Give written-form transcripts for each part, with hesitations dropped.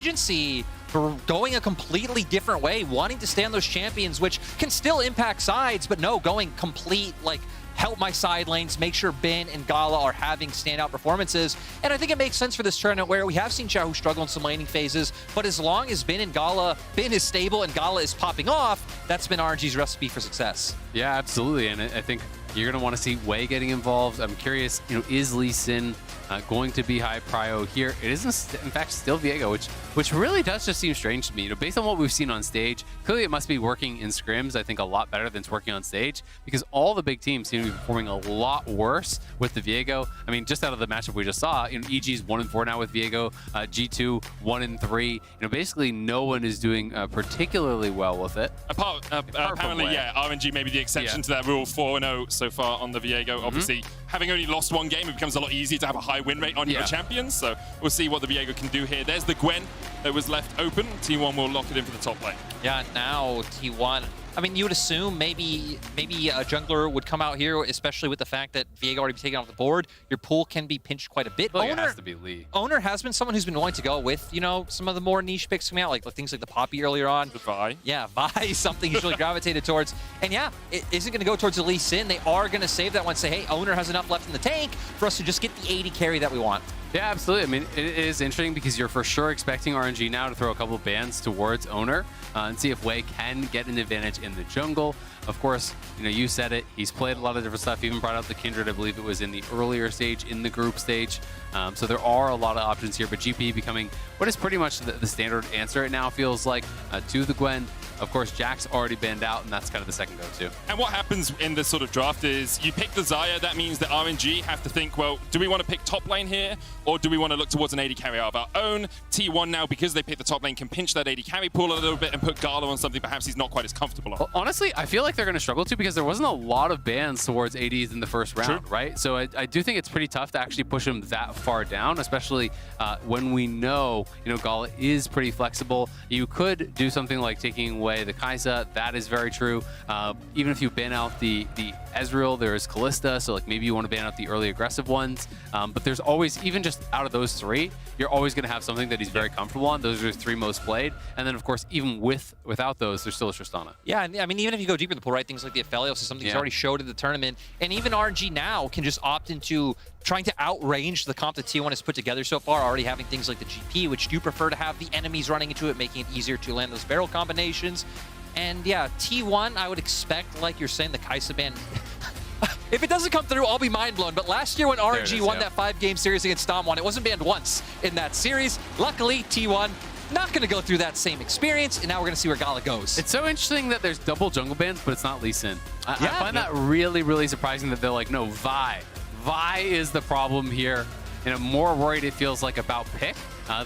agency for going a completely different way, wanting to stand those champions, which can still impact sides, but no, going complete, like, help my side lanes, make sure Ben and Gala are having standout performances. And I think it makes sense for this tournament where we have seen Xiaohu struggle in some laning phases, but as long as Ben is stable and Gala is popping off, that's been RNG's recipe for success. Yeah, absolutely. And I think you're going to want to see Wei getting involved. I'm curious, is Lee Sin going to be high prio here? It is, in fact, still Viego, which really does just seem strange to me. Based on what we've seen on stage, clearly it must be working in scrims, I think, a lot better than it's working on stage, because all the big teams seem to be performing a lot worse with the Viego. I mean, just out of the matchup we just saw, EG's 1-4 now with Viego, G2 1-3. Basically no one is doing particularly well with it. Apparently, yeah, RNG may be the exception to that rule. 4-0 so far on the Viego. Obviously, having only lost one game, it becomes a lot easier to have a high win rate on your champions. So we'll see what the Viego can do here. There's the Gwen that was left open. T1 will lock it in for the top lane. Yeah, now T1. I mean, you would assume maybe a jungler would come out here, especially with the fact that Viego already taken off the board. Your pool can be pinched quite a bit. It has to be Lee. Oner has been someone who's been willing to go with, some of the more niche picks coming out, like things like the Poppy earlier on. The Vi. Yeah, Vi is something he's really gravitated towards. And yeah, it isn't going to go towards the Lee Sin. They are going to save that one, say, hey, Oner has enough left in the tank for us to just get the 80 carry that we want. Yeah, absolutely. I mean, it is interesting because you're for sure expecting RNG now to throw a couple of bans towards Oner and see if Wei can get an advantage in the jungle. Of course, you said it. He's played a lot of different stuff. He even brought out the Kindred, I believe it was in the earlier stage, in the group stage. So there are a lot of options here, but GP becoming what is pretty much the standard answer it now feels like to the Gwen. Of course, Jack's already banned out, and that's kind of the second go-to. And what happens in this sort of draft is you pick the Xayah. That means that RNG have to think, well, do we want to pick top lane here, or do we want to look towards an 80 carry out of our own? T1 now, because they picked the top lane, can pinch that 80 carry pool a little bit and put Gala on something perhaps he's not quite as comfortable on. Well, honestly, I feel like they're going to struggle too because there wasn't a lot of bans towards 80s in the first round, right? So I do think it's pretty tough to actually push him that far down, especially when we know, Gala is pretty flexible. You could do something like taking away the Kaisa. That is very true. Even if you ban out the Ezreal, there is Callista, so maybe you want to ban out the early aggressive ones. But there's always, even just out of those three, you're always going to have something that he's very comfortable on. Those are his three most played. And then, of course, even without those, there's still a Tristana. Yeah, and I mean, even if you go deeper in the pool, right, things like the Aphelios is something he's already showed in the tournament. And even RNG now can just opt into trying to outrange the comp that T1 has put together so far, already having things like the GP, which do prefer to have the enemies running into it, making it easier to land those barrel combinations. And yeah, T1, I would expect, like you're saying, the Kaisa ban. If it doesn't come through, I'll be mind blown. But last year when RNG won that 5-game series against Stomp1, it wasn't banned once in that series. Luckily, T1 not going to go through that same experience, and now we're going to see where Gala goes. It's so interesting that there's double jungle bans, but it's not Lee Sin. I find that really, really surprising that they're like, no, Vi. Vi is the problem here. More worried it feels like about pick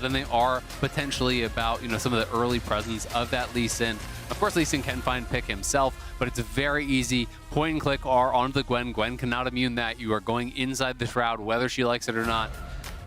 than they are potentially about some of the early presence of that Lee Sin. Of course, Lee Sin can find pick himself, but it's a very easy point and click R onto the Gwen. Gwen cannot immune that. You are going inside the Shroud, whether she likes it or not.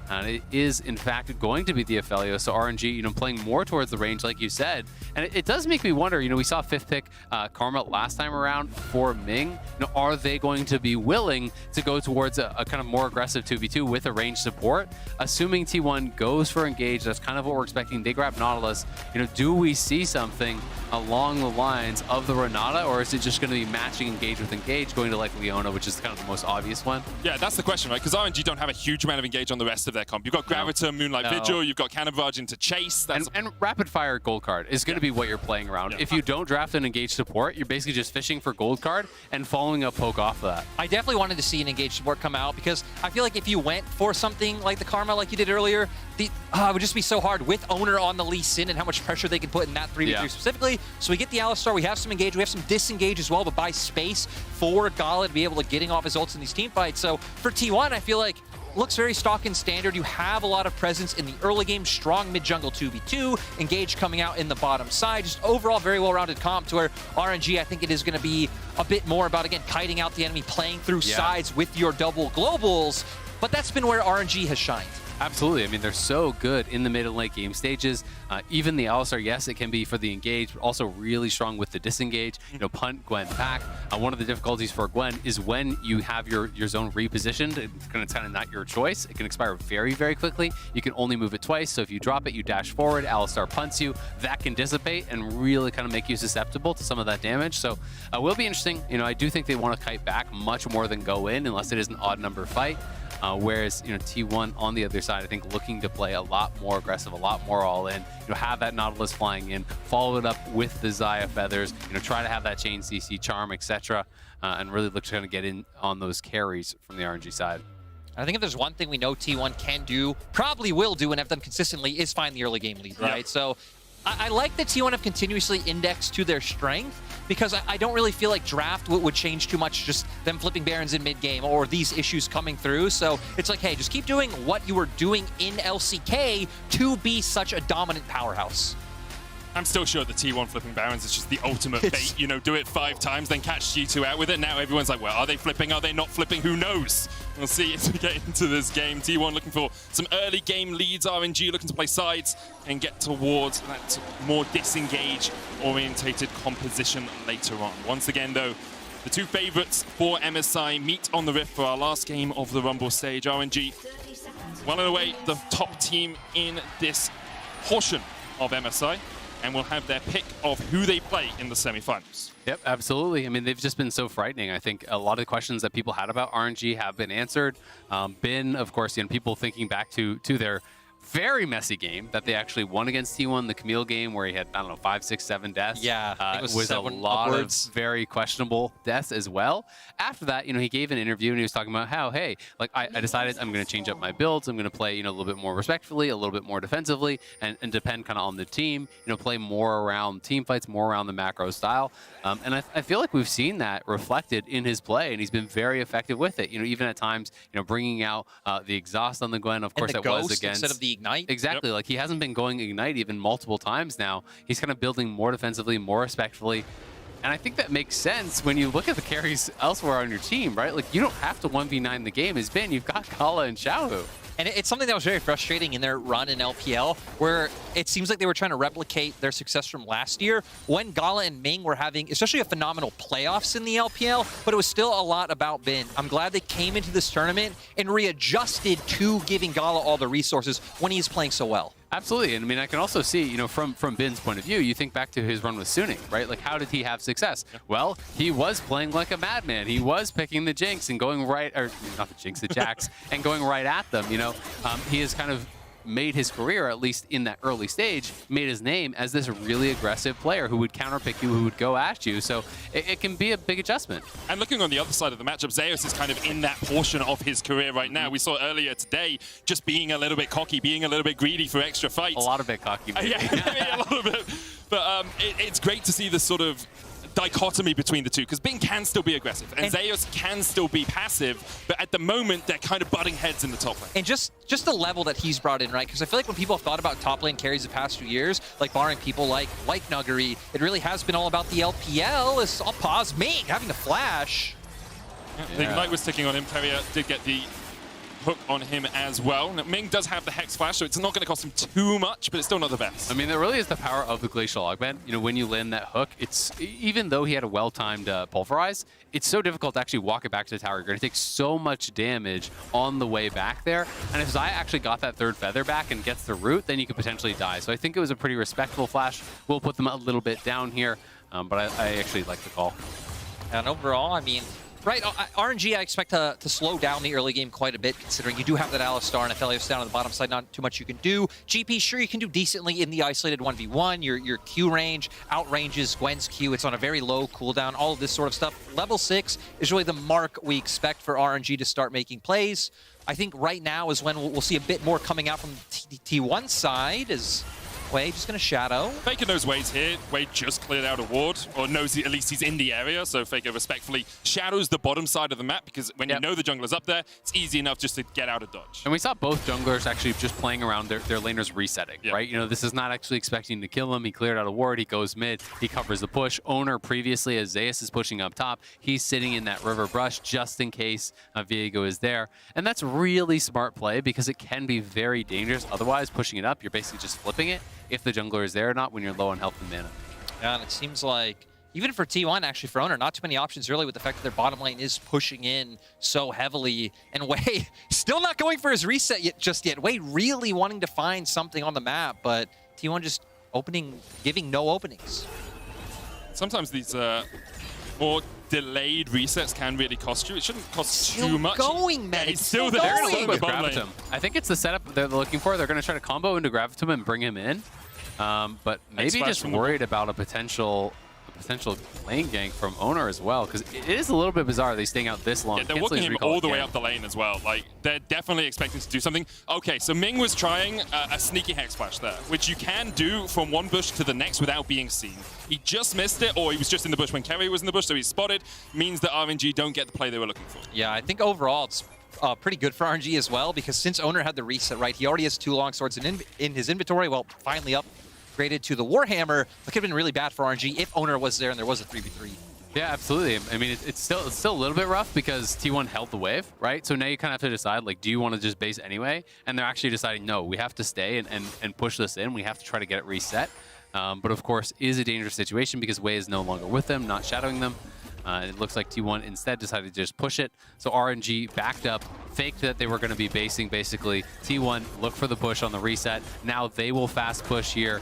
And it is, in fact, going to be the Aphelios. So RNG, playing more towards the range, like you said. And it does make me wonder, we saw 5th pick Karma last time around for Ming. Are they going to be willing to go towards a kind of more aggressive 2v2 with a range support? Assuming T1 goes for engage, that's kind of what we're expecting. They grab Nautilus. Do we see something along the lines of the Renata, or is it just going to be matching engage with engage, going to Leona, which is kind of the most obvious one? Yeah, that's the question, right? Because RNG don't have a huge amount of engage on the rest of their comp. You've got Gravita, Moonlight Vigil, you've got Cannon Barge into Chase. And Rapid Fire Gold Card is going to be what you're playing around. If you don't draft an engage support, you're basically just fishing for Gold Card and following up poke off of that. I definitely wanted to see an engage support come out because I feel like if you went for something like the Karma like you did earlier, it would just be so hard with Oner on the Lee Sin and how much pressure they can put in that 3v3 specifically. So we get the Alistar, we have some engage, we have some disengage as well, but buy space for Gala to be able to getting off his ults in these team fights. So for T1, I feel like looks very stock and standard. You have a lot of presence in the early game, strong mid-jungle 2v2, engage coming out in the bottom side, just overall very well-rounded comp to where RNG, I think it is going to be a bit more about, again, kiting out the enemy, playing through sides with your double globals, but that's been where RNG has shined. Absolutely. I mean, they're so good in the mid and late game stages. Even the Alistar, yes, it can be for the engage, but also really strong with the disengage. You know, punt Gwen back. One of the difficulties for Gwen is when you have your zone repositioned, it's kind of not your choice. It can expire very, very quickly. You can only move it twice. So if you drop it, you dash forward, Alistar punts you. That can dissipate and really kind of make you susceptible to some of that damage. So will be interesting. You know, I do think they want to kite back much more than go in, unless it is an odd number fight. Whereas, you know, T1 on the other side, I think looking to play a lot more aggressive, a lot more all in, you know, have that Nautilus flying in, follow it up with the Xayah feathers, you know, try to have that chain CC charm, etc. And really look to kind of get in on those carries from the RNG side. I think if there's one thing we know T1 can do, probably will do, and have done consistently, is find the early game lead, right? So I like that T1 have continuously indexed to their strength, because I don't really feel like draft would change too much, just them flipping Barons in mid-game or these issues coming through. So it's like, hey, just keep doing what you were doing in LCK to be such a dominant powerhouse. I'm still sure the T1 flipping Barons is just the ultimate bait. You know, do it 5 times, then catch G2 out with it. Now everyone's like, well, are they flipping? Are they not flipping? Who knows? We'll see as we get into this game. T1 looking for some early game leads. RNG looking to play sides and get towards that more disengage-orientated composition later on. Once again, though, the two favorites for MSI meet on the Rift for our last game of the Rumble stage. RNG, well and away, the top team in this portion of MSI, and will have their pick of who they play in the semifinals. Yep, absolutely. I mean, they've just been so frightening. I think a lot of the questions that people had about RNG have been answered. Of course, you know, people thinking back to their very messy game that they actually won against T1, the Camille game, where he had, I don't know, 5, 6, 7 deaths. Yeah, it was a lot of very questionable deaths as well. After that, you know, he gave an interview and he was talking about how, hey, like I decided I'm going to change up my builds. I'm going to play, you know, a little bit more respectfully, a little bit more defensively, and depend kind of on the team. You know, play more around team fights, more around the macro style. And I feel like we've seen that reflected in his play, and he's been very effective with it. You know, even at times, you know, bringing out the exhaust on the Gwen. Of course, that was against instead of the ignite. Exactly. Yep. Like he hasn't been going ignite even multiple times now. He's kind of building more defensively, more respectfully. And I think that makes sense when you look at the carries elsewhere on your team, right? Like you don't have to 1v9 the game as Bin. You've got Gala and Xiaohu. And it's something that was very frustrating in their run in LPL, where it seems like they were trying to replicate their success from last year when Gala and Ming were having, especially a phenomenal playoffs in the LPL, but it was still a lot about Bin. I'm glad they came into this tournament and readjusted to giving Gala all the resources when he's playing so well. Absolutely. And I mean, I can also see, you know, from Bin's point of view, you think back to his run with Suning, right? Like, how did he have success? Well, he was playing like a madman. He was picking the Jinx and going right, or not the Jinx, the Jax, and going right at them, you know? He has kind of made his career, at least in that early stage, made his name as this really aggressive player who would counterpick you, who would go at you. So it can be a big adjustment. And looking on the other side of the matchup, Zeus is kind of in that portion of his career right now. We saw earlier today just being a little bit cocky, being a little bit greedy for extra fights. A lot of bit cocky, maybe. Yeah, a little bit. But it's great to see this sort of dichotomy between the two, because Bing can still be aggressive and Zeus can still be passive, but at the moment they're kind of butting heads in the top lane. And just the level that he's brought in, right? Because I feel like when people have thought about top lane carries the past few years, like barring people like Nuggery, it really has been all about the LPL. I'll pause Ming having the flash. Yeah. The Ignite was ticking on him. Keria did get the hook on him as well. Now, Ming does have the Hex Flash, so it's not going to cost him too much, but it's still not the best. I mean, there really is the power of the Glacial Augment. You know, when you land that hook, it's, even though he had a well-timed Pulverize, it's so difficult to actually walk it back to the tower. You're going to take so much damage on the way back there. And if Xayah actually got that third feather back and gets the root, then you could potentially die. So I think it was a pretty respectable flash. We'll put them a little bit down here, but I actually like the call. And overall, I mean, right, RNG I expect to slow down the early game quite a bit, considering you do have that Alistar and Aphelios down on the bottom side, not too much you can do. GP, sure, you can do decently in the isolated 1v1. Your Q range outranges Gwen's Q. It's on a very low cooldown, all of this sort of stuff. Level 6 is really the mark we expect for RNG to start making plays. I think right now is when we'll see a bit more coming out from the T1 side, as Wei just going to shadow. Faker knows Wei's here. Wei just cleared out a ward, or knows at least he's in the area, so Faker respectfully shadows the bottom side of the map, because when you know the jungler's up there, it's easy enough just to get out of dodge. And we saw both junglers actually just playing around their laners resetting, right? You know, this is not actually expecting to kill him. He cleared out a ward, he goes mid, he covers the push. Oner previously, as Zeus is pushing up top, he's sitting in that river brush just in case Viego is there. And that's really smart play, because it can be very dangerous. Otherwise, pushing it up, you're basically just flipping it if the jungler is there or not when you're low on health and mana. Yeah, and it seems like even for T1, actually, for Oner, not too many options really with the fact that their bottom lane is pushing in so heavily. And Wei still not going for his reset just yet. Wei really wanting to find something on the map, but T1 just giving no openings. Sometimes these more delayed resets can really cost you. It shouldn't cost too much. Going, man. Yeah, he's still there. They're going with Gravitum. I think it's the setup they're looking for. They're going to try to combo into Gravitum and bring him in. But maybe just worried about a potential lane gank from Oner as well, because it is a little bit bizarre they staying out this long. Yeah, they're walking him all the way up the lane as well. Like, they're definitely expecting to do something. Okay, so Ming was trying a sneaky Hex Splash there, which you can do from one bush to the next without being seen. He just missed it, or he was just in the bush when Keria was in the bush, so he's spotted. Means that RNG don't get the play they were looking for. Yeah, I think overall it's pretty good for RNG as well, because since Oner had the reset, right, he already has 2 long swords in his inventory. Well, finally upgraded to the Warhammer. It could have been really bad for RNG if Oner was there and there was a 3v3. Yeah, absolutely. I mean, it's still a little bit rough because T1 held the wave, right? So now you kind of have to decide, like, do you want to just base anyway? And they're actually deciding, no, we have to stay and push this in. We have to try to get it reset. But of course, is a dangerous situation because Wei is no longer with them, not shadowing them. It looks like T1 instead decided to just push it. So RNG backed up, faked that they were going to be basing, basically. T1 look for the push on the reset. Now they will fast push here.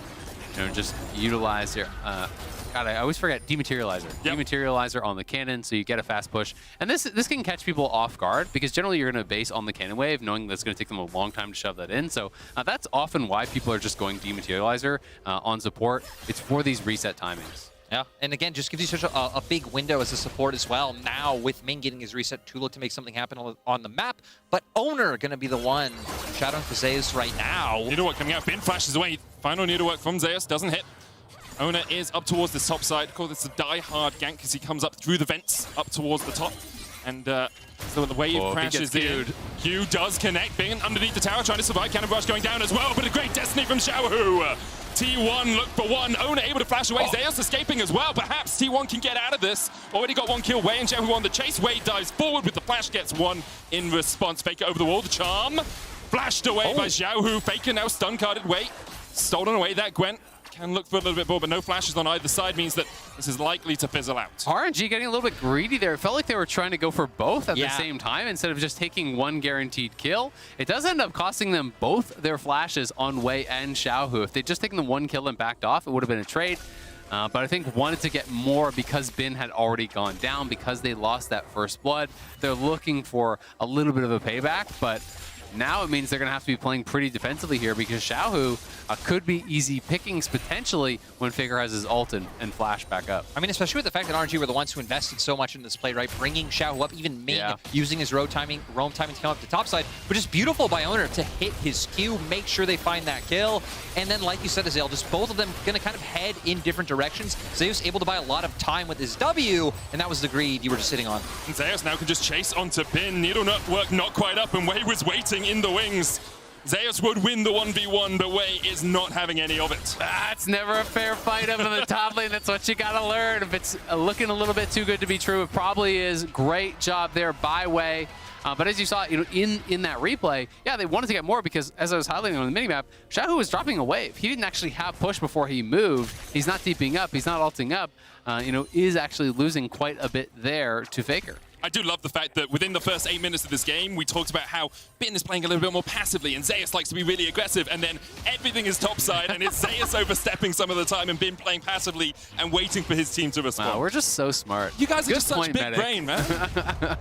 You know, just utilize their, God, I always forget, Dematerializer. Yep. Dematerializer on the cannon, so you get a fast push. And this can catch people off guard, because generally you're going to base on the cannon wave, knowing that's going to take them a long time to shove that in. So that's often why people are just going Dematerializer on support. It's for these reset timings. Yeah, and again, just gives you such a big window as a support as well. Now, with Ming getting his reset to look to make something happen on the map, but Oner going to be the one shadowing for Zeus right now. Needlework coming out, Bin flashes away. Final Needlework from Zeus, doesn't hit. Oner is up towards this top side. Call this a die-hard gank because he comes up through the vents up towards the top. And so the wave crashes in. Q does connect. Bing underneath the tower, trying to survive. Cannon Rush going down as well, but a great destiny from Xiaohu. T1 look for one. Oner able to flash away. Zeus escaping as well. Perhaps T1 can get out of this. Already got 1 kill. Wei and Xiaohu on the chase. Wei dives forward with the flash, gets 1 in response. Faker over the wall. The charm flashed away by Xiaohu. Faker now stun carded. Wei stolen away that Gwen. Can look for a little bit more, but no flashes on either side means that this is likely to fizzle out. RNG getting a little bit greedy there. It felt like they were trying to go for both at the same time instead of just taking 1 guaranteed kill. It does end up costing them both their flashes on Wei and Xiaohu. If they'd just taken the 1 kill and backed off, it would have been a trade. But I think wanted to get more because Bin had already gone down, because they lost that first blood. They're looking for a little bit of a payback, but now it means they're going to have to be playing pretty defensively here, because Xiaohu could be easy pickings potentially when Faker has his ult and flash back up. I mean, especially with the fact that RNG were the ones who invested so much in this play, right? Bringing Xiaohu up, even Ming using his roam timing to come up the top side, which is beautiful by Oner to hit his Q, make sure they find that kill. And then, like you said, Azael, just both of them going to kind of head in different directions. Zeus able to buy a lot of time with his W, and that was the greed you were just sitting on. And Zeus now can just chase onto Bin. Needlework not quite up, and Wei was waiting in the wings. Zeus would win the 1v1, but Wei is not having any of it. It's never a fair fight up in the top lane. That's what you gotta learn. If it's looking a little bit too good to be true, it probably is. Great job there by Wei. But as you saw, you know, in that replay, yeah, they wanted to get more because, as I was highlighting on the minimap, Xiaohu was dropping a wave. He didn't actually have push before he moved. He's not TPing up. He's not ulting up. You know, is actually losing quite a bit there to Faker. I do love the fact that within the first 8 minutes of this game, we talked about how Bin is playing a little bit more passively and Zeus likes to be really aggressive, and then everything is topside and it's Zeus overstepping some of the time and Bin playing passively and waiting for his team to respond. Wow, we're just so smart. You guys are just such big brain, man.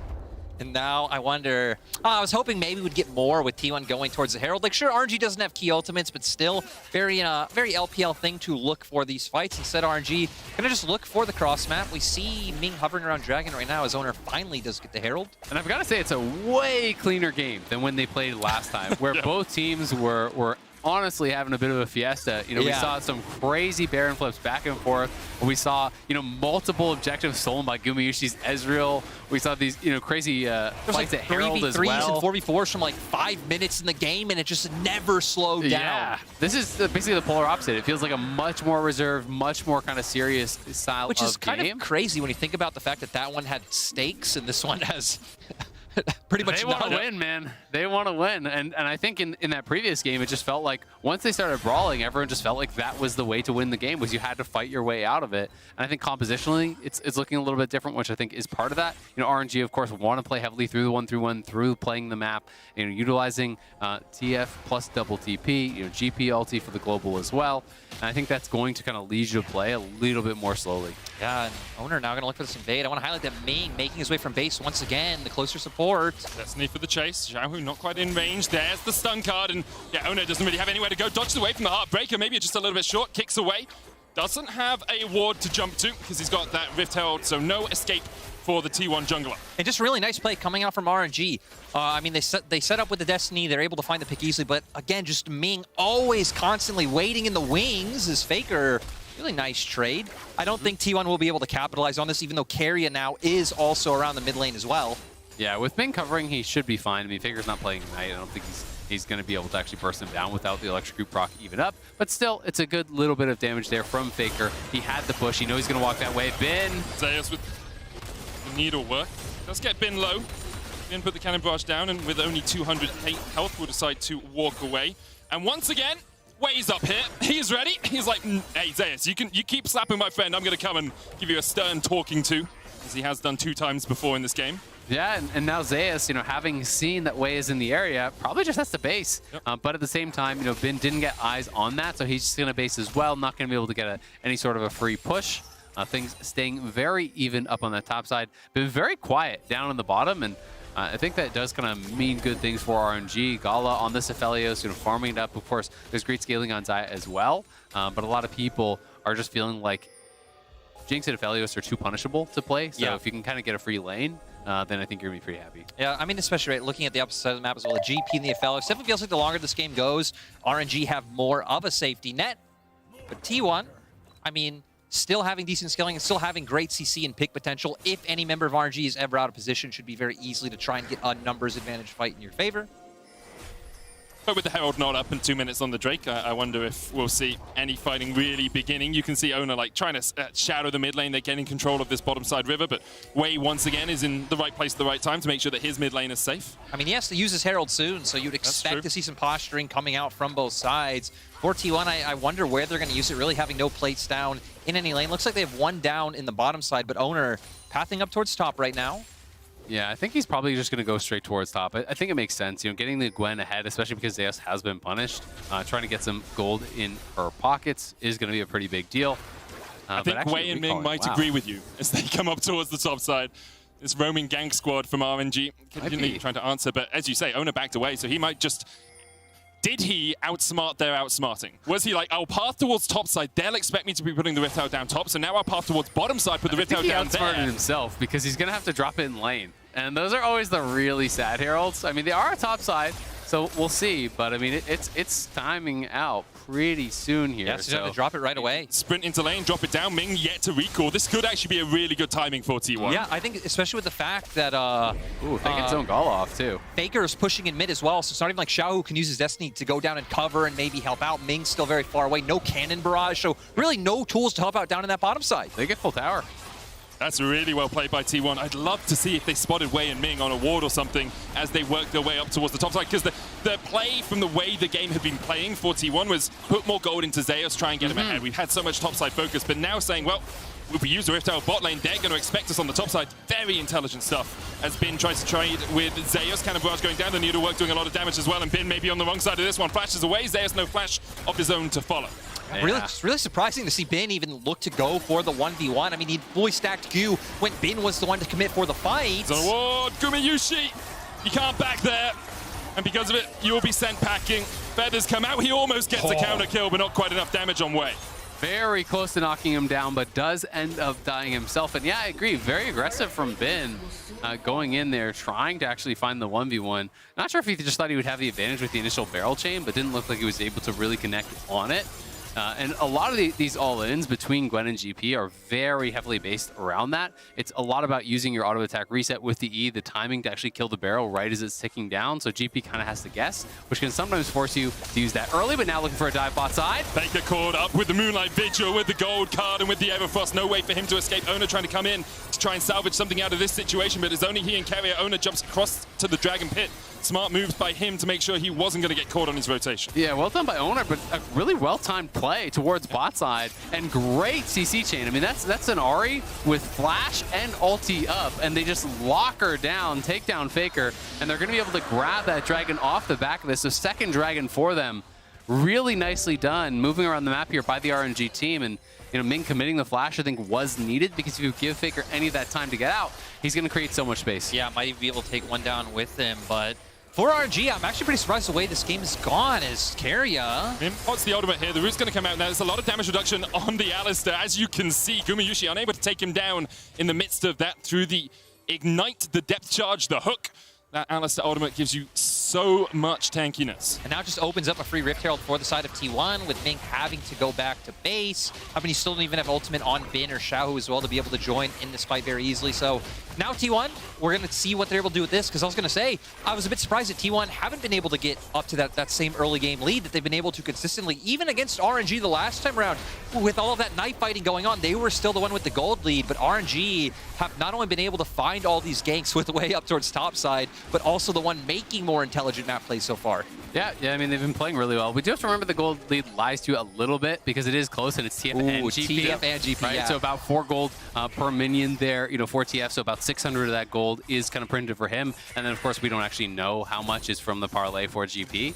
And now I wonder, I was hoping maybe we'd get more with T1 going towards the Herald. Like, sure, RNG doesn't have key ultimates, but still very LPL thing to look for these fights. Instead, RNG gonna just look for the cross map. We see Ming hovering around Dragon right now as Oner finally does get the Herald. And I've got to say, it's a way cleaner game than when they played last time, where both teams were honestly having a bit of a fiesta. You know, we saw some crazy Baron flips back and forth. We saw, you know, multiple objectives stolen by Gumayusi's Ezreal. We saw these, you know, crazy fights at Herald as well. 3v3s and 4v4s from like 5 minutes in the game, and it just never slowed down. Yeah, this is basically the polar opposite. It feels like a much more reserved, much more kind of serious style of game. Which is kind of crazy when you think about the fact that that one had stakes and this one has pretty much they want to win, man. They want to win. And I think in that previous game, it just felt like once they started brawling, everyone just felt like that was the way to win the game, was you had to fight your way out of it. And I think compositionally, it's looking a little bit different, which I think is part of that. You know, RNG, of course, want to play heavily through the 1-3-1, through playing the map, you know, utilizing TF plus double TP, you know, GP ulti for the global as well. And I think that's going to kind of lead you to play a little bit more slowly. Yeah, and Oner now going to look for this invade. I want to highlight that Ming making his way from base once again, the closer support. Destiny for the chase. Xiaohu not quite in range. There's the stun card, and yeah, Oner doesn't really have anywhere to go. Dodges away from the Heartbreaker, maybe just a little bit short, kicks away. Doesn't have a ward to jump to because he's got that Rift Herald, so no escape for the T1 jungler. And just really nice play coming out from RNG. I mean, they set up with the Destiny. They're able to find the pick easily, but again, just Ming always constantly waiting in the wings. His Faker, really nice trade. I don't think T1 will be able to capitalize on this, even though Keria now is also around the mid lane as well. Yeah, with Ming covering, he should be fine. I mean, Faker's not playing Ignite. I don't think he's going to be able to actually burst him down without the electric group proc even up. But still, it's a good little bit of damage there from Faker. He had the push. He knows he's going to walk that way. Bin. Zeus with the needle work. Does get Bin low. Bin put the cannon barrage down, and with only 200 health, will decide to walk away. And once again, Wei's up here. He's ready. He's like, hey, Zeus, you keep slapping my friend. I'm going to come and give you a stern talking to, as he has done 2 times before in this game. Yeah, and now Zeus, you know, having seen that Wei is in the area, probably just has to base. Yep. But at the same time, you know, Bin didn't get eyes on that, so he's just going to base as well. Not going to be able to get any sort of a free push. Things staying very even up on the top side. Been very quiet down on the bottom, and I think that does kind of mean good things for RNG. Gala on this Aphelios, you know, farming it up. Of course, there's great scaling on Xayah as well, but a lot of people are just feeling like Jinx and Aphelios are too punishable to play. So if you can kind of get a free lane, then I think you're going to be pretty happy. Yeah, I mean, especially looking at the opposite side of the map as well, the GP and the Aphelios. Definitely feels like the longer this game goes, RNG have more of a safety net. But T1, I mean, still having decent scaling and still having great CC and pick potential. If any member of RNG is ever out of position, should be very easily to try and get a numbers advantage fight in your favor. But with the Herald not up and 2 minutes on the Drake, I wonder if we'll see any fighting really beginning. You can see Oner like trying to shadow the mid lane. They're getting control of this bottom side river, but Wei once again is in the right place at the right time to make sure that his mid lane is safe. I mean, he has to use his Herald soon, so you'd expect to see some posturing coming out from both sides. For T1, I wonder where they're going to use it, really having no plates down in any lane. Looks like they have one down in the bottom side, but Oner pathing up towards top right now. Yeah, I think he's probably just going to go straight towards top. I think it makes sense, you know, getting the Gwen ahead, especially because Zeus has been punished. Trying to get some gold in her pockets is going to be a pretty big deal. I think Wei and Ming might agree with you as they come up towards the top side. This roaming gank squad from RNG continually trying to answer, but as you say, Oner backed away, so he might just... Did he outsmart their outsmarting? Was he like, I'll path towards top side, they'll expect me to be putting the Rift Herald down top, so now I'll path towards bottom side, put the Rift Herald down there. I think he outsmarted himself because he's going to have to drop it in lane. And those are always the really sad Heralds. I mean, they are top side, so we'll see. But I mean, it's timing out pretty soon here. Yeah, so you have to drop it right away. Sprint into lane, drop it down. Ming yet to recall. This could actually be a really good timing for T1. Yeah, I think especially with the fact that they get zone Gala off too. Faker is pushing in mid as well, so it's not even like Xiaohu can use his Destiny to go down and cover and maybe help out. Ming's still very far away. No cannon barrage, so really no tools to help out down in that bottom side. They get full tower. That's really well played by T1. I'd love to see if they spotted Wei and Ming on a ward or something as they work their way up towards the top side, because the play from the way the game had been playing for T1 was put more gold into Zeus, try and get him ahead. We've had so much top side focus, but now saying, well, if we use the Rift Herald bot lane, they're going to expect us on the top side. Very intelligent stuff as Bin tries to trade with Zeus. Cannon barrage going down, the needlework doing a lot of damage as well, and Bin maybe on the wrong side of this one. Flashes away, Zeus no flash of his own to follow. Yeah. Really surprising to see Bin even look to go for the 1v1. I mean, he fully stacked Q when Bin was the one to commit for the fight. He's on a ward. Gumayusi, you can't back there. And because of it, you'll be sent packing. Feathers come out. He almost gets a counter kill, but not quite enough damage on Wei. very close to knocking him down, but does end up dying himself. And yeah, I agree. Very aggressive from Bin going in there, trying to actually find the 1v1. Not sure if he just thought he would have the advantage with the initial barrel chain, but didn't look like he was able to really connect on it. And a lot of these all-ins between Gwen and GP are very heavily based around that. It's a lot about using your auto-attack reset with the E, the timing to actually kill the barrel right as it's ticking down. So GP kind of has to guess, which can sometimes force you to use that early, but now looking for a dive bot side. Faker caught up with the Moonlight Vigil, with the gold card, and with the Everfrost. No way for him to escape. Oner trying to come in to try and salvage something out of this situation, but it's only he and Keria. Oner jumps across to the Dragon Pit. Smart moves by him to make sure he wasn't going to get caught on his rotation. Yeah, well done by Oner, but a really well-timed play towards bot side, and great CC chain. I mean, that's an Ahri with flash and ulti up, and they just lock her down, take down Faker, and they're going to be able to grab that dragon off the back of this. So second dragon for them. Really nicely done, moving around the map here by the RNG team, and Ming committing the flash, I think, was needed, because if you give Faker any of that time to get out, he's going to create so much space. Yeah, might be able to take one down with him, but for RNG, I'm actually pretty surprised the way this game has gone as Keria. What's the ultimate here? The root's going to come out now. There's a lot of damage reduction on the Alistar. As you can see, Gumayusi unable to take him down in the midst of that through the Ignite, the depth charge, the hook. That Alistar ultimate gives you so much tankiness. And now it just opens up a free Rift Herald for the side of T1, with Ming having to go back to base. I mean, you still don't even have ultimate on Bin or Xiaohu as well to be able to join in this fight very easily. So now T1, we're going to see what they're able to do with this, because I was going to say, I was a bit surprised that T1 haven't been able to get up to that same early game lead that they've been able to consistently, even against RNG the last time around. With all of that knife fighting going on, they were still the one with the gold lead, but RNG have not only been able to find all these ganks with the way up towards top side, but also the one making more intelligent map plays so far. Yeah, I mean, they've been playing really well. We do have to remember the gold lead lies to you a little bit, because it is close, and it's TF and GP. TF and GP, right? Yeah. So about 4 gold per minion there, for TF, so about 600 of that gold is kind of printed for him. And then, of course, we don't actually know how much is from the parlay for GP,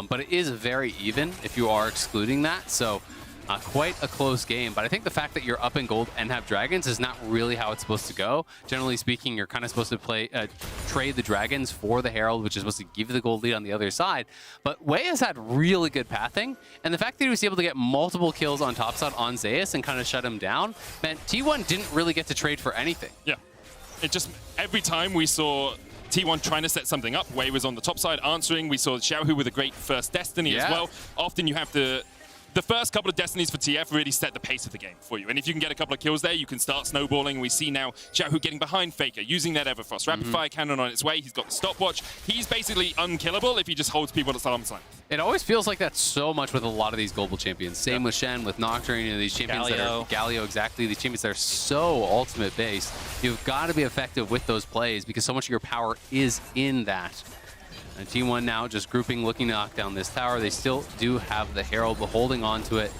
but it is very even if you are excluding that. So quite a close game, but I think the fact that you're up in gold and have dragons is not really how it's supposed to go. Generally speaking, you're kind of supposed to trade the dragons for the Herald, which is supposed to give you the gold lead on the other side. But Wei has had really good pathing, and the fact that he was able to get multiple kills on topside on Zeus and kind of shut him down meant T1 didn't really get to trade for anything. Yeah, it just, every time we saw T1 trying to set something up, Wei was on the top side answering. We saw Xiaohu with a great first Destiny as well. Often you have to... The first couple of Destinies for TF really set the pace of the game for you. And if you can get a couple of kills there, you can start snowballing. We see now Xiaohu getting behind Faker, using that Everfrost. Rapid fire cannon on its way. He's got the stopwatch. He's basically unkillable if he just holds people at arm's length. It always feels like that so much with a lot of these global champions. Same with Shen, with Nocturne, these champions that are Galio, exactly. These champions that are so ultimate based. You've got to be effective with those plays, because so much of your power is in that. And T1 now just grouping, looking to knock down this tower. They still do have the Herald, but holding on to it.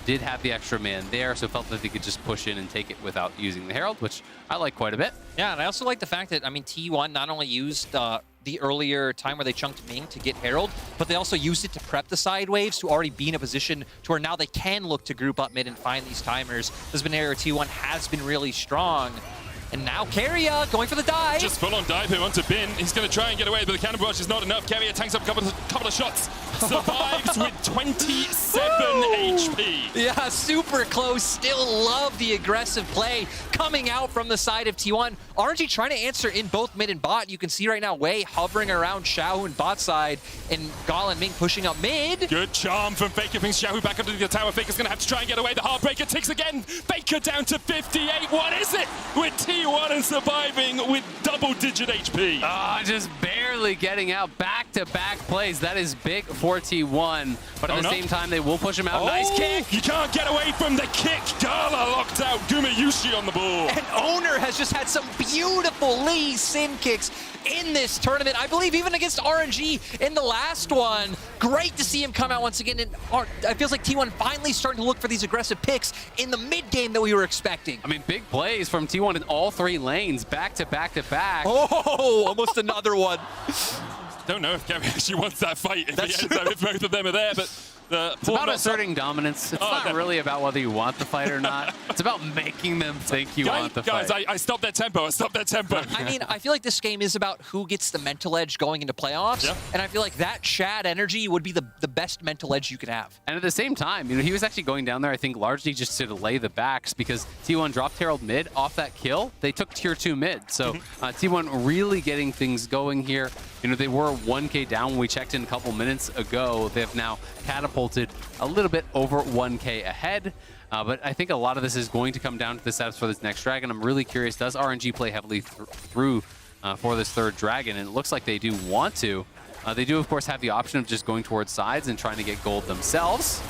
Did have the extra man there, so felt that they could just push in and take it without using the Herald, which I like quite a bit. Yeah, and I also like the fact that, I mean, T1 not only used the earlier time where they chunked Ming to get Herald, but they also used it to prep the side waves to already be in a position to where now they can look to group up mid and find these timers. This has been an area where T1 has been really strong. And now Keria going for the dive. Just full on dive here onto Bin. He's going to try and get away, but the cannon barrage is not enough. Keria tanks up a couple of shots. Survives with 27 HP. Yeah, super close. Still love the aggressive play coming out from the side of T1. RNG trying to answer in both mid and bot. You can see right now Wei hovering around Xiaohu and bot side, and Gala and Ming pushing up mid. Good charm from Faker, brings Xiaohu back up to the tower. Faker's going to have to try and get away. The Heartbreaker ticks again. Faker down to 58. What is it with T1 and surviving with double-digit HP? Just barely getting out. Back-to-back plays. That is big for T1. But at the same time, they will push him out. Nice kick. You can't get away from the kick. Gala locked out. Gumayusi on the ball. And Oner has just had some beautiful Lee Sin kicks in this tournament. I believe even against RNG in the last one. Great to see him come out once again. And it feels like T1 finally starting to look for these aggressive picks in the mid game that we were expecting. I mean, big plays from T1 in all 3 lanes, back to back to back. Oh, almost another one. Don't know if Keria actually wants that fight if both of them are there, but It's about asserting dominance. It's not really about whether you want the fight or not. It's about making them think you want the fight. Guys, I stopped that tempo. I stopped that tempo. I mean, I feel like this game is about who gets the mental edge going into playoffs. Yeah. And I feel like that Chad energy would be the best mental edge you can have. And at the same time, he was actually going down there, I think, largely just to delay the backs because T1 dropped Herald mid off that kill. They took tier 2 mid. So T1 really getting things going here. They were 1K down when we checked in a couple minutes ago. They have now catapulted a little bit over 1K ahead. But I think a lot of this is going to come down to the setups for this next dragon. I'm really curious, does RNG play heavily through for this third dragon? And it looks like they do want to. They do, of course, have the option of just going towards sides and trying to get gold themselves.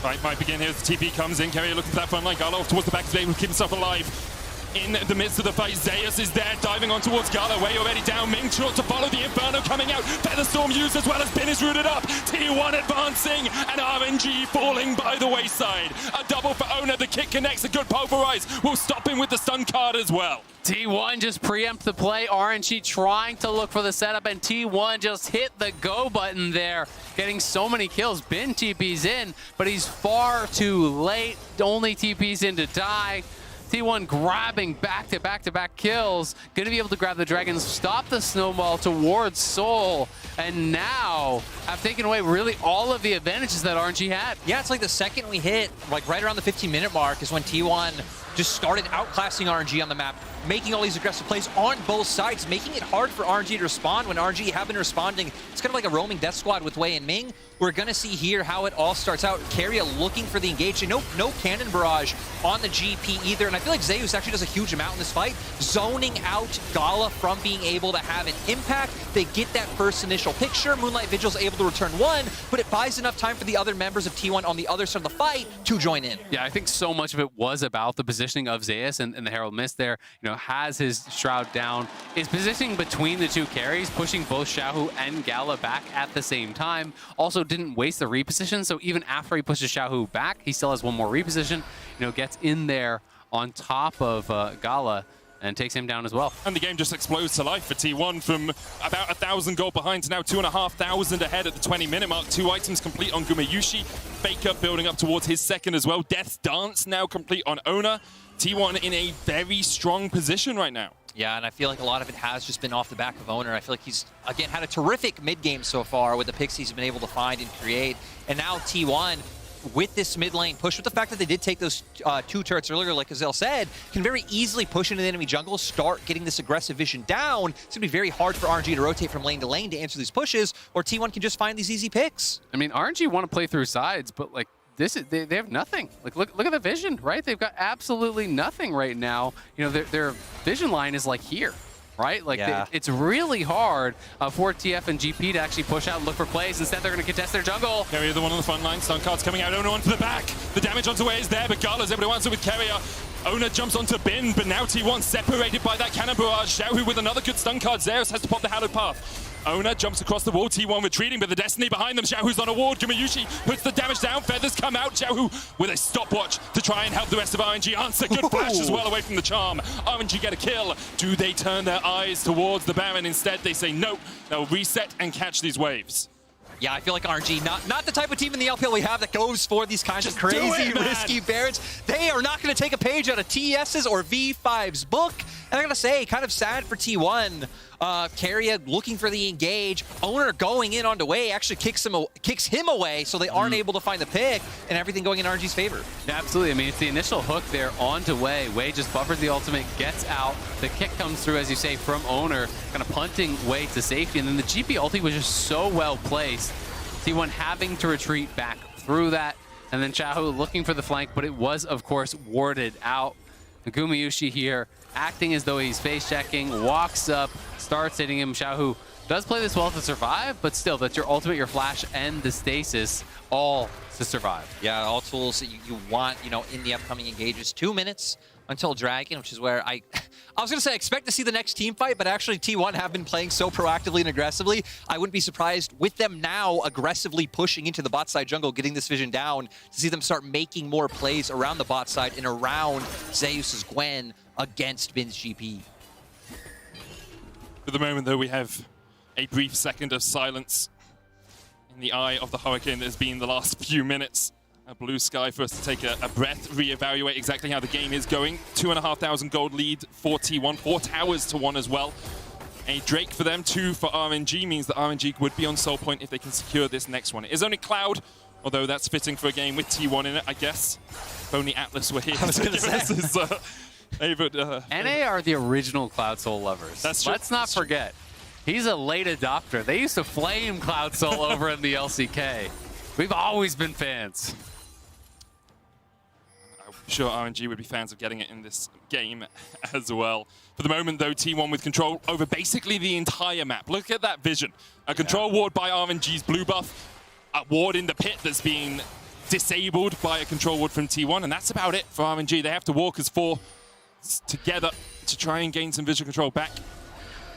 Fight might begin here as the TP comes in. Keria looking for that front line. Gala off towards the back to be able to keep himself alive. In the midst of the fight, Zeus is there, diving on towards Gala. Wei already down. Ming short to follow the Inferno coming out. Featherstorm used as well as Bin is rooted up. T1 advancing and RNG falling by the wayside. A double for Oner. The kick connects. A good pulverize will stop him with the stun card as well. T1 just preempt the play. RNG trying to look for the setup, and T1 just hit the go button there, getting so many kills. Bin TP's in, but he's far too late. Only TP's in to die. T1 grabbing back-to-back kills. Going to be able to grab the dragons, stop the snowball towards Soul, and now have taken away really all of the advantages that RNG had. Yeah, it's like the second we hit, like right around the 15-minute mark is when T1 just started outclassing RNG on the map, making all these aggressive plays on both sides, making it hard for RNG to respond when RNG have been responding. It's kind of like a roaming death squad with Wei and Ming. We're going to see here how it all starts out. Keria looking for the engage. And no cannon barrage on the GP either. And I feel like Zeus actually does a huge amount in this fight, zoning out Gala from being able to have an impact. They get that first initial picture. Moonlight Vigil's able to return one, but it buys enough time for the other members of T1 on the other side of the fight to join in. Yeah, I think so much of it was about the positioning of Zeus and the Herald Mist there. Has his Shroud down, is positioning between the two carries, pushing both Xiaohu and Gala back at the same time. Also didn't waste the reposition, so even after he pushes Xiaohu back, he still has one more reposition, gets in there on top of Gala and takes him down as well. And the game just explodes to life for T1 from about 1,000 gold behind to now 2,500 ahead at the 20-minute mark. 2 items complete on Gumayusi. Faker building up towards his second as well. Death's Dance now complete on Oner. T1 in a very strong position right now. Yeah, and I feel like a lot of it has just been off the back of Oner. I feel like he's, again, had a terrific mid-game so far with the picks he's been able to find and create. And now T1, with this mid lane push, with the fact that they did take those 2 turrets earlier, like Azael said, can very easily push into the enemy jungle, start getting this aggressive vision down. It's going to be very hard for RNG to rotate from lane to lane to answer these pushes, or T1 can just find these easy picks. I mean, RNG want to play through sides, but like, they have nothing. Like, look at the vision, right? They've got absolutely nothing right now. Their vision line is like here, right? Like, yeah. It's really hard for TF and GP to actually push out and look for plays. Instead, they're going to contest their jungle. Keria, the one on the front line. Stun cards coming out. Oner onto the back. The damage onto Wei is there, but Gala's able to answer with Keria. Oner jumps onto Bin, but now T1 separated by that cannon barrage. Xiaohu with another good stun card. Zeus has to pop the hallowed path. Oner jumps across the wall, T1 retreating, but the Destiny behind them. Xiaohu's on a ward. Gumayusi puts the damage down. Feathers come out. Xiaohu with a stopwatch to try and help the rest of RNG answer. Good flash as well away from the charm. RNG get a kill. Do they turn their eyes towards the Baron? Instead, they say no. They'll reset and catch these waves. Yeah, I feel like RNG, not the type of team in the LPL we have that goes for these kinds of crazy, risky Barons. They are not going to take a page out of TS's or V5's book. And I got to say, kind of sad for T1. Keria looking for the engage. Oner going in onto Wei actually kicks him away, so they aren't able to find the pick, and everything going in RNG's favor. Yeah, absolutely. I mean, it's the initial hook there onto Wei. Wei just buffers the ultimate, gets out. The kick comes through, as you say, from Oner, kind of punting Wei to safety. And then the GP ulti was just so well placed. T1 having to retreat back through that. And then Xiaohu looking for the flank, but it was, of course, warded out. The Gumayusi here acting as though he's face checking, walks up, starts hitting him. Xiaohu does play this well to survive, but still, that's your ultimate, your flash, and the stasis, all to survive. Yeah, all tools that you want, in the upcoming engages. 2 minutes until Dragon, which is where I was going to say I expect to see the next team fight, but actually T1 have been playing so proactively and aggressively. I wouldn't be surprised with them now aggressively pushing into the bot side jungle, getting this vision down, to see them start making more plays around the bot side and around Zeus's Gwen against Bin's GP. For the moment, though, we have a brief second of silence in the eye of the hurricane that has been the last few minutes. A blue sky for us to take a breath, reevaluate exactly how the game is going. 2,500 gold lead for T1, 4 towers to 1 as well. A Drake for them, 2 for RNG, means that RNG would be on soul point if they can secure this next one. It is only Cloud, although that's fitting for a game with T1 in it, I guess. If only Atlas were here. I was going to say. NA are the original Cloud Soul lovers. That's true. Let's not forget. He's a late adopter. They used to flame Cloud Soul over in the LCK. We've always been fans. I'm sure RNG would be fans of getting it in this game as well. For the moment, though, T1 with control over basically the entire map. Look at that vision. A control ward by RNG's blue buff. A ward in the pit that's being disabled by a control ward from T1. And that's about it for RNG. They have to walk as 4 together to try and gain some visual control back.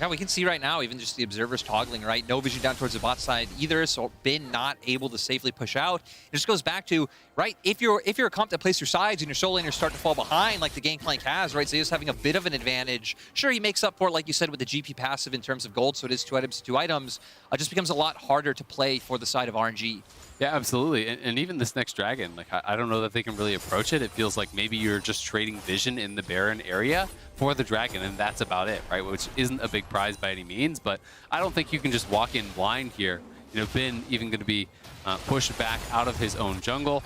Yeah, we can see right now, even just the observers toggling, right? No vision down towards the bot side either, so Bin not able to safely push out. It just goes back to, right, if you're a comp that plays your sides and your solo laners start to fall behind like the Gangplank has, right, so he's having a bit of an advantage. Sure, he makes up for it, like you said, with the GP passive in terms of gold, so it is 2 items to 2 items. It just becomes a lot harder to play for the side of RNG. Yeah, absolutely. And even this next dragon, like I don't know that they can really approach it. It feels like maybe you're just trading vision in the Baron area for the dragon, and that's about it, right? Which isn't a big prize by any means, but I don't think you can just walk in blind here. You know, Bin even going to be pushed back out of his own jungle.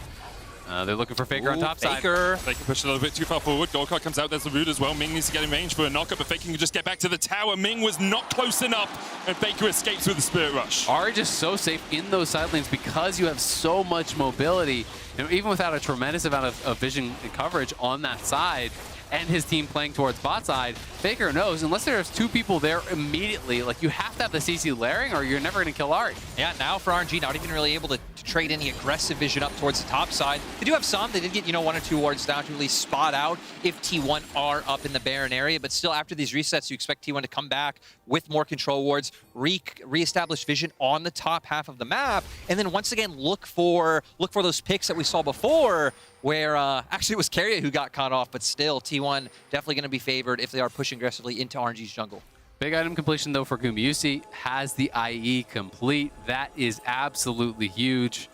They're looking for Faker on top side. They can push a little bit too far forward. Gold card comes out. There's the root as well. Ming needs to get in range for a knockup, but Faker can just get back to the tower. Ming was not close enough, and Faker escapes with the Spirit Rush. Ahri just so safe in those side lanes because you have so much mobility. You know, even without a tremendous amount of vision and coverage on that side, and his team playing towards bot side, Faker knows, unless there's 2 people there immediately, like you have to have the CC layering or you're never going to kill Ahri. Yeah, now for RNG, not even really able to trade any aggressive vision up towards the top side. They do have some. They did get, 1 or 2 wards down to at least spot out if T1 are up in the Baron area, but still after these resets, you expect T1 to come back with more control wards, re-establish vision on the top half of the map, and then once again look for those picks that we saw before, where actually it was Keria who got caught off, but still T1 definitely going to be favored if they are pushing aggressively into RNG's jungle. Big item completion though for Gumayusi, has the IE complete. That is absolutely huge.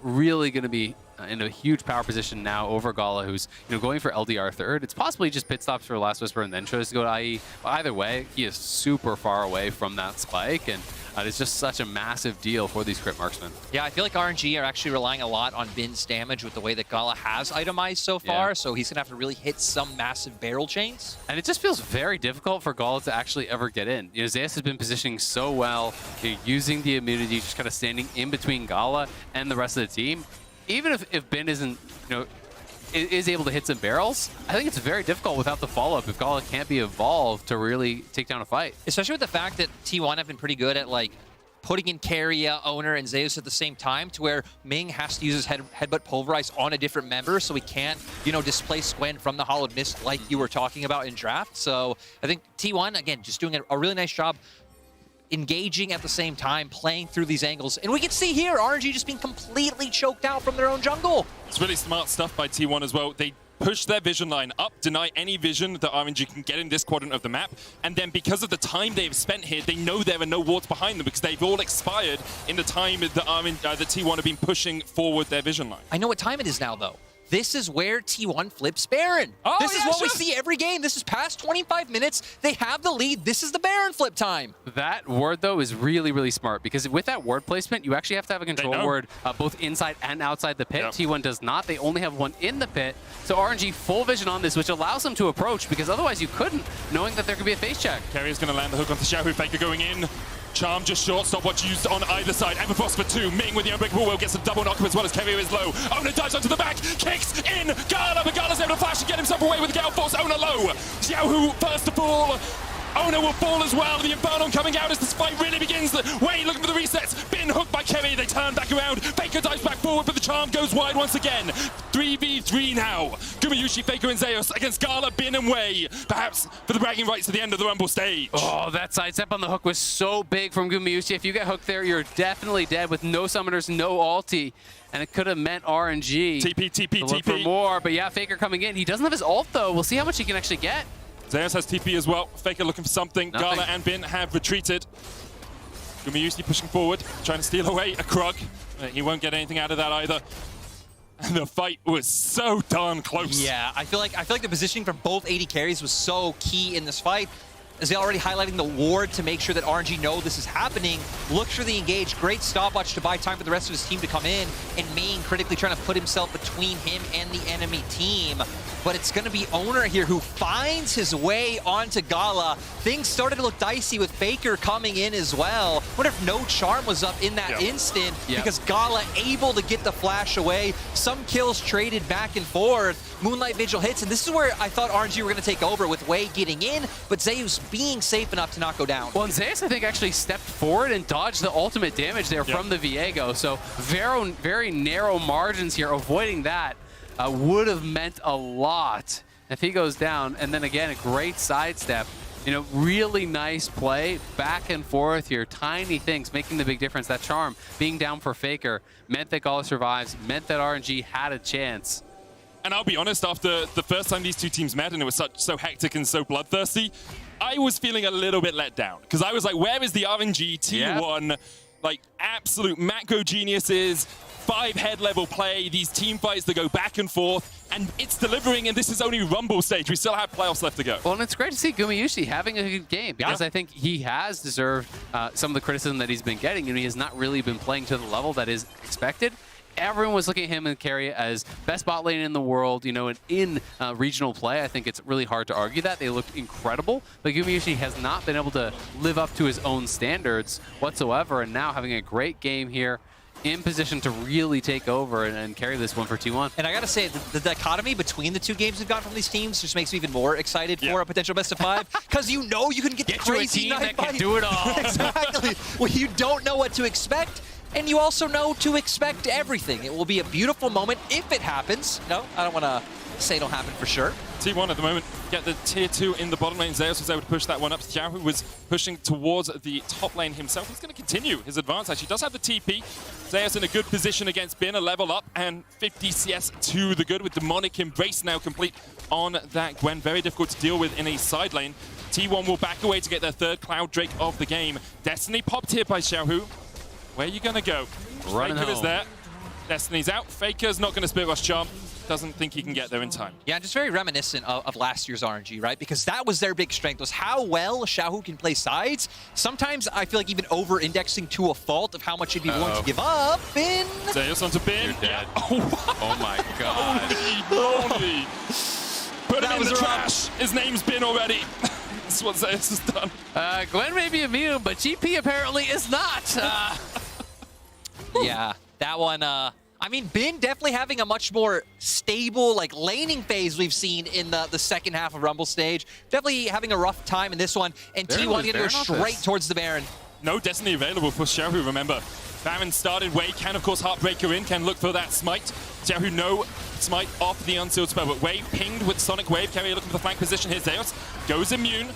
Really going to be in a huge power position now over Gala, who's going for LDR third. It's possibly just pit stops for Last Whisper and then chose to go to IE. But either way, he is super far away from that spike, and it's just such a massive deal for these crit marksmen. Yeah, I feel like RNG are actually relying a lot on Bin's damage with the way that Gala has itemized so far, so he's going to have to really hit some massive barrel chains. And it just feels very difficult for Gala to actually ever get in. Zeus has been positioning so well, using the immunity, just kind of standing in between Gala and the rest of the team. Even if Bin isn't, is able to hit some barrels, I think it's very difficult without the follow-up if Gala can't be evolved to really take down a fight. Especially with the fact that T1 have been pretty good at, like, putting in Keria, Oner, and Zeus at the same time, to where Ming has to use his headbutt pulverize on a different member, so he can't, displace Gwen from the Hollowed Mist like you were talking about in draft. So I think T1, again, just doing a really nice job engaging at the same time, playing through these angles. And we can see here, RNG just being completely choked out from their own jungle. It's really smart stuff by T1 as well. They push their vision line up, deny any vision that RNG can get in this quadrant of the map, and then because of the time they've spent here, they know there are no wards behind them because they've all expired in the time that the T1 have been pushing forward their vision line. I know what time it is now, though. This is where T1 flips Baron. Oh, this is what we see every game. This is past 25 minutes. They have the lead. This is the Baron flip time. That ward, though, is really, really smart because with that ward placement, you actually have to have a control ward both inside and outside the pit. Yep. T1 does not. They only have one in the pit. So RNG full vision on this, which allows them to approach because otherwise you couldn't, knowing that there could be a face check. Keria's going to land the hook onto Xiaohu. Faker going in. Charm just short, stopwatch used on either side. Everfrost for 2. Ming with the Unbreakable Will gets a double knock as well as Keria is low. Oner dives onto the back, kicks in Gala, but Gala's able to flash and get himself away with the Gale Force. Oner low. Xiaohu first to fall. Oner will fall as well. The Inferno coming out as the fight really begins. Wei looking for the resets. Bin hooked by Keria. They turn back around. Faker dives back forward, but the charm goes wide once again. 3v3 now. Gumayusi, Faker, and Zeus against Gala, Bin, and Wei. Perhaps for the bragging rights to the end of the Rumble stage. Oh, that sidestep on the hook was so big from Gumayusi. If you get hooked there, you're definitely dead with no summoners, no ulti. And it could have meant RNG. TP. For more, but yeah, Faker coming in. He doesn't have his ult, though. We'll see how much he can actually get. Zeus has TP as well. Faker looking for something. Nothing. Gala and Bin have retreated. Gumayusi pushing forward, trying to steal away a Krug. He won't get anything out of that either. And the fight was so darn close. Yeah, I feel like the positioning from both AD carries was so key in this fight. Azael already highlighting the ward to make sure that RNG know this is happening. Looks for the engage. Great stopwatch to buy time for the rest of his team to come in. And Ming critically trying to put himself between him and the enemy team. But it's going to be Oner here who finds his way onto Gala. Things started to look dicey with Faker coming in as well. Wonder if no charm was up in that instant because Gala able to get the flash away. Some kills traded back and forth. Moonlight Vigil hits, and this is where I thought RNG were going to take over with Wei getting in, but Zeus being safe enough to not go down. Well, and Zeus, I think, actually stepped forward and dodged the ultimate damage there from the Viego. So very narrow margins here. Avoiding that would have meant a lot if he goes down. And then again, a great sidestep. You know, really nice play, back and forth here. Tiny things making the big difference. That charm being down for Faker meant that Gala survives, meant that RNG had a chance. And I'll be honest, after the first time these two teams met and it was so hectic and so bloodthirsty, I was feeling a little bit let down. Because I was like, where is the RNG T1, like, absolute macro geniuses, 5 head level play, these team fights that go back and forth, and it's delivering, and this is only Rumble stage. We still have playoffs left to go. Well, and it's great to see Gumayusi having a good game, because I think he has deserved some of the criticism that he's been getting, and he has not really been playing to the level that is expected. Everyone was looking at him and Keria as best bot lane in the world, you know, and in regional play. I think it's really hard to argue that. They looked incredible, but Gumayusi has not been able to live up to his own standards whatsoever, and now having a great game here, in position to really take over and carry this one for T1. And I gotta say, the dichotomy between the two games we've gotten from these teams just makes me even more excited for a potential best of 5, because you know you can get the crazy to a team knife that can do it all. Exactly. Well, you don't know what to expect, and you also know to expect everything. It will be a beautiful moment if it happens. No, I don't want to say it'll happen for sure. T1 at the moment get the tier 2 in the bottom lane. Zeus was able to push that one up. Xiaohu was pushing towards the top lane himself. He's going to continue his advance. Actually does have the TP. Zeus in a good position against Bin, a level up, and 50 CS to the good with Demonic Embrace now complete on that Gwen. Very difficult to deal with in a side lane. T1 will back away to get their 3rd Cloud Drake of the game. Destiny popped here by Xiaohu. Where are you going to go? Faker is there. Destiny's out. Faker's not going to Spirit Rush Charm. Doesn't think he can get there in time. Yeah, just very reminiscent of last year's RNG, right? Because that was their big strength, was how well Xiaohu can play sides. Sometimes I feel like even over-indexing to a fault of how much he'd be willing to give up. Bin. Zeus onto Bin. You're dead. Yeah. Oh my god. Holy. Put him in the trash. His name's Bin already. That's what Zeus has done. Gwen may be immune, but GP apparently is not. Yeah, that one, I mean, Bin definitely having a much more stable, like, laning phase we've seen in the second half of Rumble stage. Definitely having a rough time in this one, and T1 going to go straight towards the Baron. No Destiny available for Xiaohu, remember. Baron started, Wei can, of course, Heartbreaker in, can look for that smite. Xiaohu, no smite off the unsealed spell, but Wei pinged with Sonic Wave. Keria looking for the flank position here. Zeus goes immune.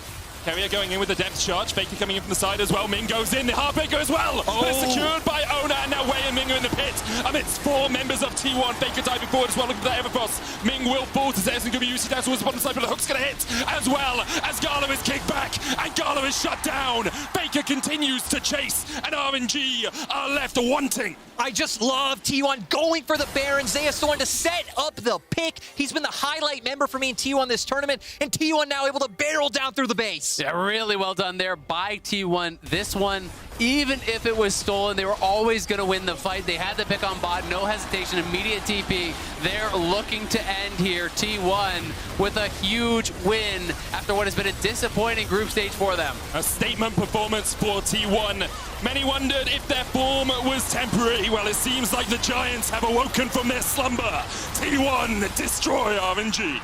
Keria going in with the depth charge. Faker coming in from the side as well. Ming goes in. The Heartbreaker as well. But it's secured by Oner. And now Wei and Ming are in the pit. Amidst 4 members of T1. Faker diving forward as well. Looking for that Everfrost. Ming will fall to Zeus and Gumayusi down towards the bottom side, but the hook's going to hit as well as Gala is kicked back. And Gala is shut down. Faker continues to chase. And RNG are left wanting. I just love T1 going for the Baron. Zeus the one to set up the pick. He's been the highlight member for me in T1 this tournament. And T1 now able to barrel down through the base. Yeah, really well done there by T1. This one, even if it was stolen, they were always going to win the fight. They had the pick on bot, no hesitation, immediate TP. They're looking to end here. T1 with a huge win after what has been a disappointing group stage for them. A statement performance for T1. Many wondered if their form was temporary. Well, it seems like the Giants have awoken from their slumber. T1 destroy RNG.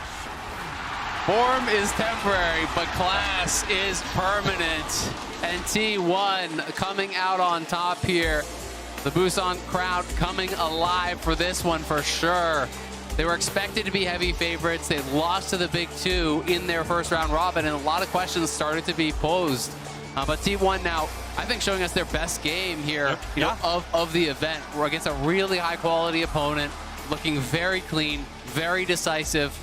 Form is temporary, but class is permanent. And T1 coming out on top here. The Busan crowd coming alive for this one for sure. They were expected to be heavy favorites. They lost to the big 2 in their first round robin, and a lot of questions started to be posed. But T1 now, I think, showing us their best game here you know, of the event. We're against a really high quality opponent, looking very clean, very decisive.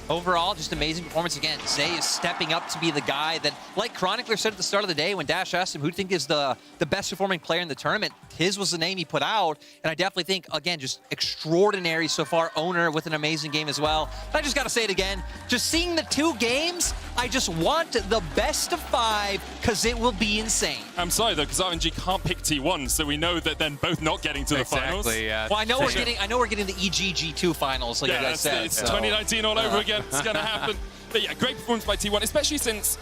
Overall, just amazing performance again. Zay is stepping up to be the guy that, like Chronicler said at the start of the day when Dash asked him who do you think is the best performing player in the tournament, his was the name he put out. And I definitely think, again, just extraordinary so far. Oner with an amazing game as well. I just got to say it again. Just seeing the 2 games, I just want the best of 5 because it will be insane. I'm sorry, though, because RNG can't pick T1, so we know that then both not getting to the finals. Yeah. Well, I know we're getting the EGG2 finals, like you guys said. It's 2019 all over again. It's going to happen. But yeah, great performance by T1, especially since